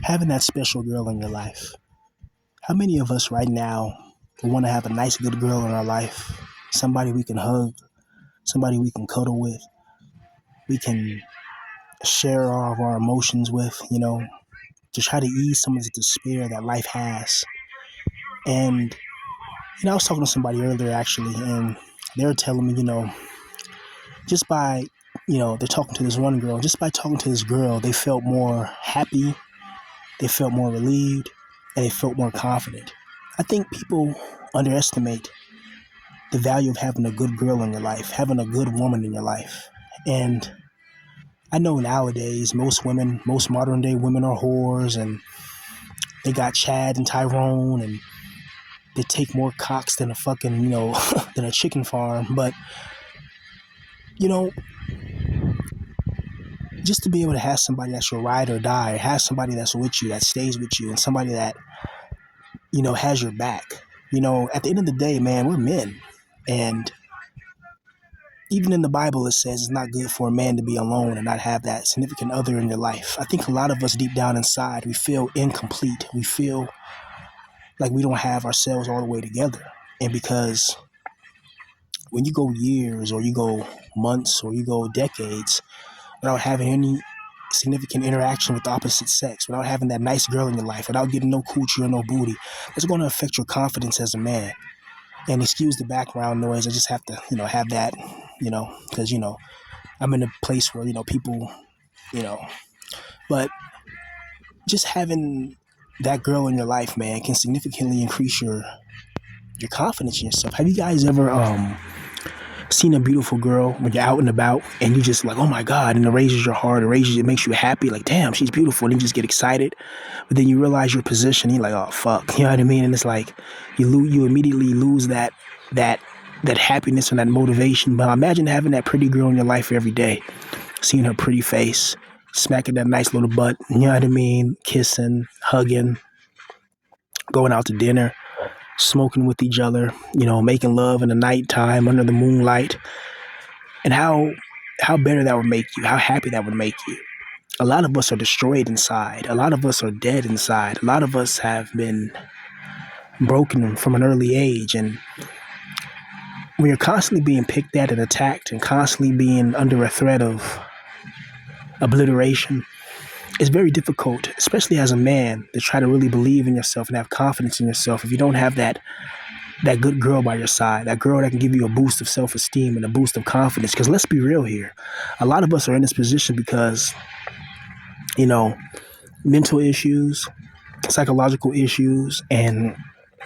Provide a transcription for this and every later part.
having that special girl in your life. How many of us right now want to have a nice, good girl in our life? Somebody we can hug, somebody we can cuddle with, we can share all of our emotions with, to try to ease some of the despair that life has. And, I was talking to somebody earlier actually, and they were telling me, just by, they're talking to this one girl, just by talking to this girl, they felt more happy, they felt more relieved, and they felt more confident. I think people underestimate the value of having a good girl in your life, having a good woman in your life. And I know nowadays most modern day women are whores, and they got Chad and Tyrone, and they take more cocks than a fucking, than a chicken farm. But, you know, just to be able to have somebody that's your ride or die, have somebody that's with you, that stays with you, and somebody that, has your back. At the end of the day, man, we're men. And even in the Bible, it says it's not good for a man to be alone and not have that significant other in your life. I think a lot of us deep down inside, we feel incomplete. We feel like we don't have ourselves all the way together. And because when you go years or you go months or you go decades without having any significant interaction with the opposite sex, without having that nice girl in your life, without getting no coochie or no booty, it's going to affect your confidence as a man. And excuse the background noise. I just have to, have that, because, I'm in a place where, people, but just having that girl in your life, man, can significantly increase your confidence in yourself. Have you guys ever seen a beautiful girl when you're out and about and you just like, oh my God, and it raises your heart, it makes you happy, like, damn, she's beautiful, and you just get excited. But then you realize your position, you're like, oh fuck, you know what I mean? And it's like you immediately lose that happiness and that motivation. But imagine having that pretty girl in your life every day, seeing her pretty face, smacking that nice little butt, you know what I mean? Kissing, hugging, going out to dinner, smoking with each other, making love in the nighttime under the moonlight. And how better that would make you, how happy that would make you. A lot of us are destroyed inside. A lot of us are dead inside. A lot of us have been broken from an early age. And when you're constantly being picked at and attacked and constantly being under a threat of obliteration, it's very difficult, especially as a man, to try to really believe in yourself and have confidence in yourself if you don't have that good girl by your side, that girl that can give you a boost of self-esteem and a boost of confidence. Because let's be real here. A lot of us are in this position because, mental issues, psychological issues, and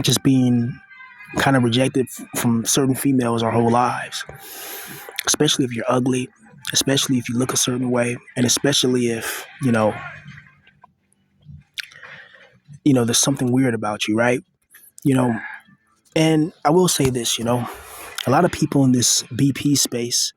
just being kind of rejected from certain females our whole lives, especially if you're ugly, especially if you look a certain way, and especially if, there's something weird about you, right? And I will say this, a lot of people in this BP space,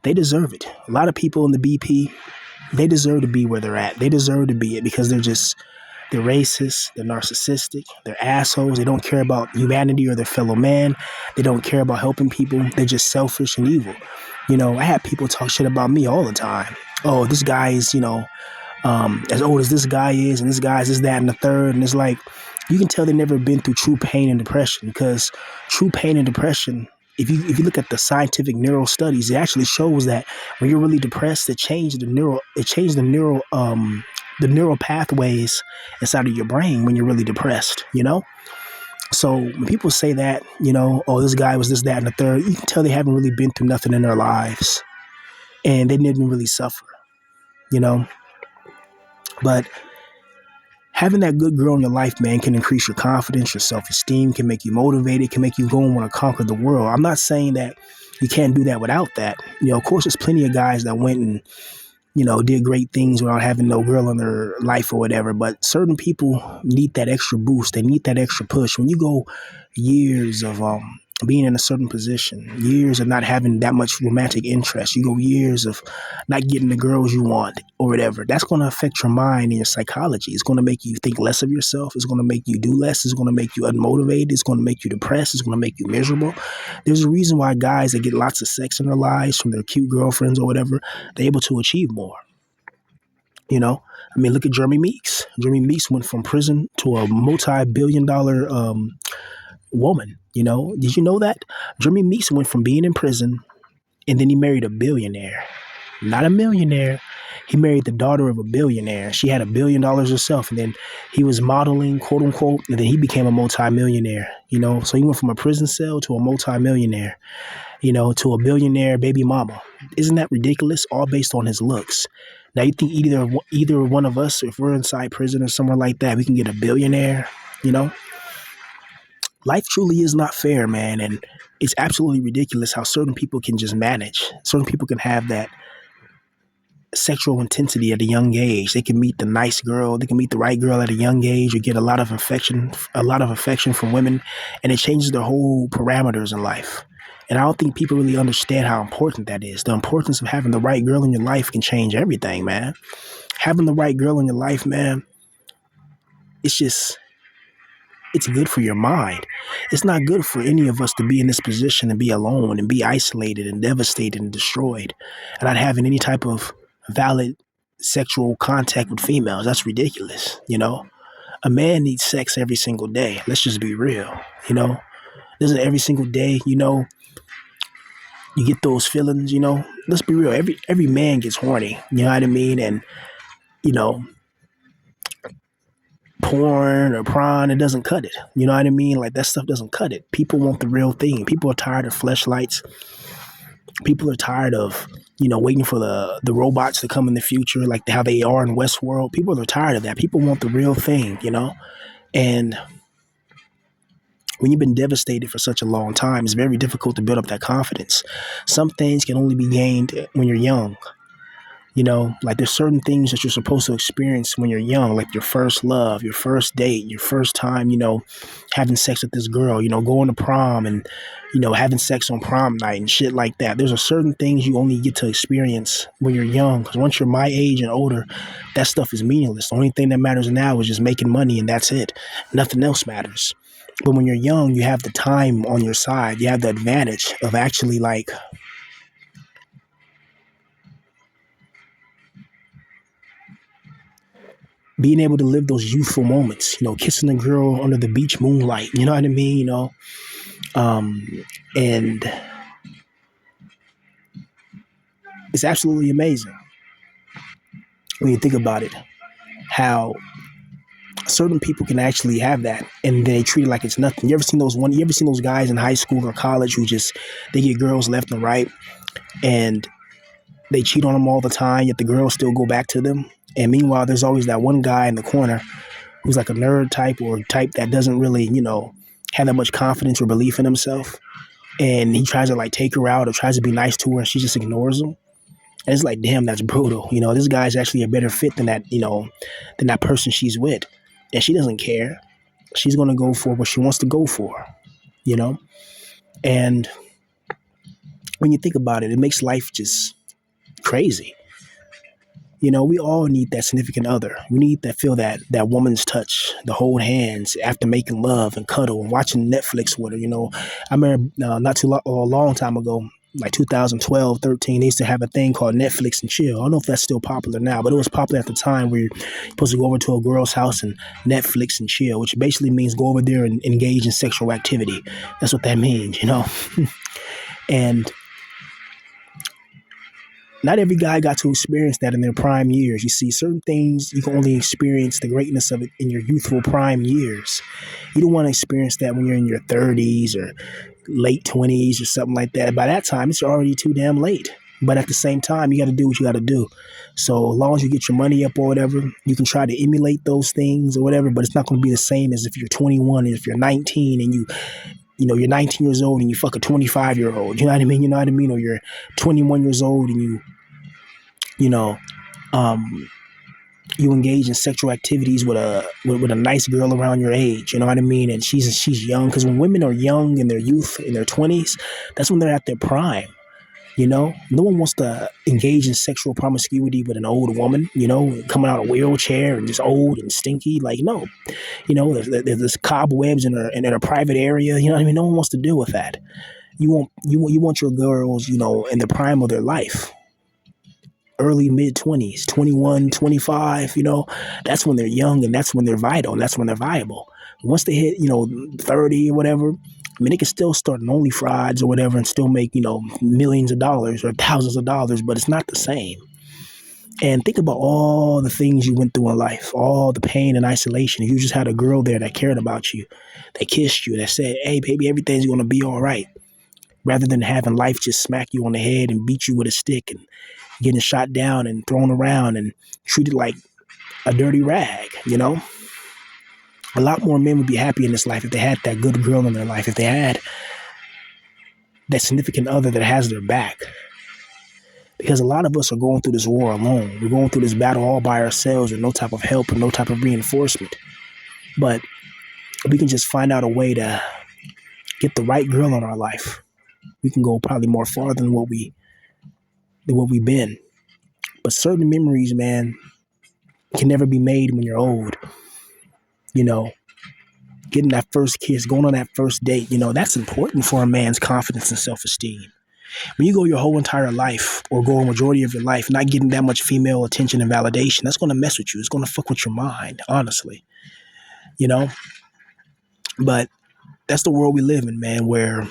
they deserve it. A lot of people in the BP, they deserve to be where they're at. They deserve to be it because they're racist, they're narcissistic, they're assholes. They don't care about humanity or their fellow man. They don't care about helping people. They're just selfish and evil. I have people talk shit about me all the time. Oh, this guy is, as old as this guy is, and this guy is this, that, and the third. And it's like, you can tell they've never been through true pain and depression, because true pain and depression, if you look at the scientific neural studies, it actually shows that when you're really depressed, it changed the neural pathways inside of your brain when you're really depressed, So when people say that, oh, this guy was this, that, and the third, you can tell they haven't really been through nothing in their lives, and they didn't really suffer, But having that good girl in your life, man, can increase your confidence, your self-esteem, can make you motivated, can make you go and want to conquer the world. I'm not saying that you can't do that without that. Of course, there's plenty of guys that went and, did great things without having no girl in their life or whatever. But certain people need that extra boost. They need that extra push. When you go years of being in a certain position, years of not having that much romantic interest, you go years of not getting the girls you want or whatever, that's going to affect your mind and your psychology. It's going to make you think less of yourself. It's going to make you do less. It's going to make you unmotivated. It's going to make you depressed. It's going to make you miserable. There's a reason why guys that get lots of sex in their lives from their cute girlfriends or whatever, they're able to achieve more. You know, I mean, look at Jeremy Meeks. Jeremy Meeks went from prison to a multi-billion-dollar woman. You know, did you know that Jeremy Meeks went from being in prison and then he married a billionaire, not a millionaire. He married the daughter of a billionaire. She had $1 billion herself, and then he was modeling, quote unquote, and then he became a multi-millionaire. You know, so he went from a prison cell to a multi-millionaire. You know, to a billionaire baby mama. Isn't that ridiculous? All based on his looks. Now you think either one of us, if we're inside prison or somewhere like that, we can get a billionaire? You know, life truly is not fair, man, and it's absolutely ridiculous how certain people can just manage. Certain people can have that sexual intensity at a young age. They can meet the nice girl, they can meet the right girl at a young age, or get a lot of affection from women, and it changes their whole parameters in life. And I don't think people really understand how important that is. The importance of having the right girl in your life can change everything, man. Having the right girl in your life, man, it's just it's good for your mind. It's not good for any of us to be in this position and be alone and be isolated and devastated and destroyed and not having any type of valid sexual contact with females. That's ridiculous. You know, a man needs sex every single day. Let's just be real. You know, doesn't every single day, you know, you get those feelings, you know, let's be real. Every man gets horny. You know what I mean? And, you know, porn or prawn, it doesn't cut it. You know what I mean? Like that stuff doesn't cut it. People want the real thing. People are tired of fleshlights. People are tired of, you know, waiting for the robots to come in the future, like how they are in Westworld. People are tired of that. People want the real thing, you know? And when you've been devastated for such a long time, it's very difficult to build up that confidence. Some things can only be gained when you're young. You know, like there's certain things that you're supposed to experience when you're young, like your first love, your first date, your first time, you know, having sex with this girl, you know, going to prom and, you know, having sex on prom night and shit like that. There's a certain things you only get to experience when you're young. Because once you're my age and older, that stuff is meaningless. The only thing that matters now is just making money and that's it. Nothing else matters. But when you're young, you have the time on your side. You have the advantage of actually like being able to live those youthful moments, you know, kissing a girl under the beach moonlight, you know what I mean? You know, um, and it's absolutely amazing when you think about it, how certain people can actually have that and they treat it like it's nothing. You ever seen those guys in high school or college who just, they get girls left and right and they cheat on them all the time, yet the girls still go back to them. And meanwhile, there's always that one guy in the corner who's like a nerd type or type that doesn't really, you know, have that much confidence or belief in himself. And he tries to like take her out or tries to be nice to her and she just ignores him. And it's like, damn, that's brutal. You know, this guy's actually a better fit than that, you know, than that person she's with. And she doesn't care. She's going to go for what she wants to go for, you know? And when you think about it, it makes life just crazy. You know, we all need that significant other. We need that feel that woman's touch, the hold hands after making love and cuddle and watching Netflix with her. You know, I remember a long time ago, like 2012, 13, they used to have a thing called Netflix and chill. I don't know if that's still popular now, but it was popular at the time where you're supposed to go over to a girl's house and Netflix and chill, which basically means go over there and engage in sexual activity. That's what that means, you know? And not every guy got to experience that in their prime years. You see, certain things you can only experience the greatness of it in your youthful prime years. You don't want to experience that when you're in your 30s or late 20s or something like that. By that time, it's already too damn late. But at the same time, you got to do what you got to do. So as long as you get your money up or whatever, you can try to emulate those things or whatever, but it's not going to be the same as if you're 21 and if you're 19 and you know, you're 19 years old and you fuck a 25-year-old. You know what I mean? You know what I mean? Or you're 21 years old and you know, um, you engage in sexual activities with a nice girl around your age. You know what I mean? And she's young, because when women are young in their youth, in their 20s, that's when they're at their prime. You know, no one wants to engage in sexual promiscuity with an old woman, you know, coming out of a wheelchair and just old and stinky. Like, no, you know, there's cobwebs in a private area. You know what I mean? No one wants to deal with that. You want your girls, you know, in the prime of their life. early mid 20s, 21, 25, that's when they're young and that's when they're vital and that's when they're viable. Once they hit, 30 or whatever, I mean, they can still start an only fries or whatever and still make, millions of dollars or thousands of dollars, but it's not the same. And think about all the things you went through in life, all the pain and isolation. If you just had a girl there that cared about you, that kissed you, that said, hey, baby, everything's going to be all right, rather than having life just smack you on the head and beat you with a stick and getting shot down and thrown around and treated like a dirty rag. A lot more men would be happy in this life if they had that good girl in their life, if they had that significant other that has their back. Because a lot of us are going through this war alone. We're going through this battle all by ourselves with no type of help and no type of reinforcement. But we can just find out a way to get the right girl in our life. We can go probably more far than what we've been. But certain memories, man, can never be made when you're old. Getting that first kiss, going on that first date, that's important for a man's confidence and self-esteem. When you go your whole entire life or go a majority of your life not getting that much female attention and validation, that's going to mess with you. It's going to fuck with your mind, honestly. you know. But that's the world we live in, man, where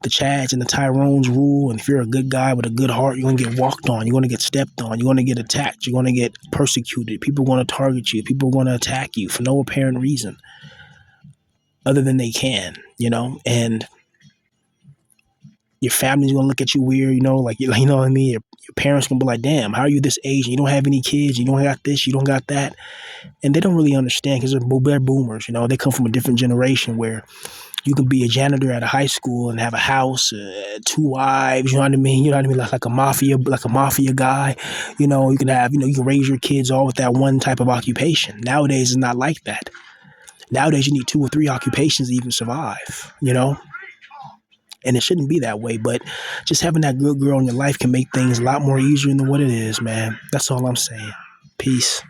the Chads and the Tyrones rule. And if you're a good guy with a good heart, you're going to get walked on. You're going to get stepped on. You're going to get attacked. You're going to get persecuted. People are going to target you. People are going to attack you for no apparent reason other than they can. And your family's going to look at you weird, like, you know what I mean? Your parents going to be like, damn, how are you this age? And you don't have any kids. You don't got this. You don't got that. And they don't really understand because they're boomers. They come from a different generation where you can be a janitor at a high school and have a house, 2 wives, you know what I mean? Like a mafia guy. You can have, you can raise your kids all with that one type of occupation. Nowadays, it's not like that. Nowadays, you need 2 or 3 occupations to even survive. And it shouldn't be that way, but just having that good girl in your life can make things a lot more easier than what it is, man. That's all I'm saying. Peace.